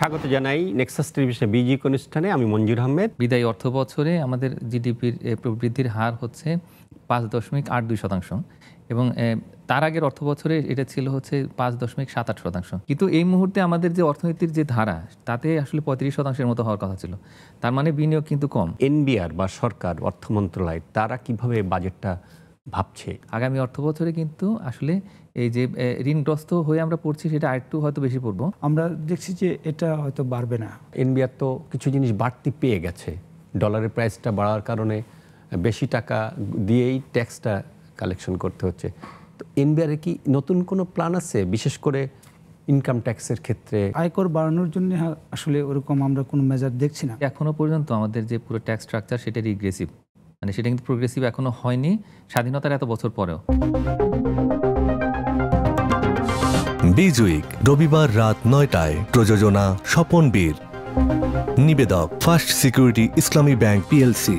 স্বাগত জানাই নেক্সাস টেলিভিশনে বিজি অনুষ্ঠানে। আমি মঞ্জুর আহমেদ। বিদায়ী অর্থ বছরে আমাদের জিডিপির প্রবৃদ্ধির হার হচ্ছে 5.82%, এবং তার আগের অর্থ বছরে এটা ছিল হচ্ছে 5.78%। কিন্তু এই মুহূর্তে আমাদের যে অর্থনীতির যে ধারা, তাতে আসলে 35%-এর মতো হওয়ার কথা ছিল। তার মানে বিনিয়োগ কিন্তু কম। এনবিআর বা সরকার অর্থ মন্ত্রণালয় তারা কিভাবে বাজেটটা ভাবছে? আগামী অর্থ বছরে কিন্তু আসলে এই যে ঋণগ্রস্ত হয়ে আমরা পড়ছি, সেটা আরেকটু হয়তো বেশি পড়বো। আমরা দেখছি যে এটা হয়তো বাড়বে না। এনবিআর তো কিছু জিনিস বাড়তি পেয়ে গেছে, ডলারের প্রাইসটা বাড়ার কারণে বেশি টাকা দিয়েই ট্যাক্সটা কালেকশন করতে হচ্ছে। তো এনবিআর কি নতুন কোনো প্ল্যান আছে, বিশেষ করে ইনকাম ট্যাক্সের ক্ষেত্রে? আয়কর বাড়ানোর জন্য আসলে ওরকম আমরা কোনো মেজার দেখছি না। এখনো পর্যন্ত আমাদের যে পুরো ট্যাক্স স্ট্রাকচার, সেটা রিগ্রেসিভ, মানে সেটা কিন্তু প্রোগ্রেসিভ এখনো হয়নি স্বাধীনতার এত বছর পরেও। বিজউইক রবিবার রাত 9টায়, প্রযোজনা স্বপন বীর, নিবেদক ফার্স্ট সিকিউরিটি ইসলামী ব্যাংক পিএলসি।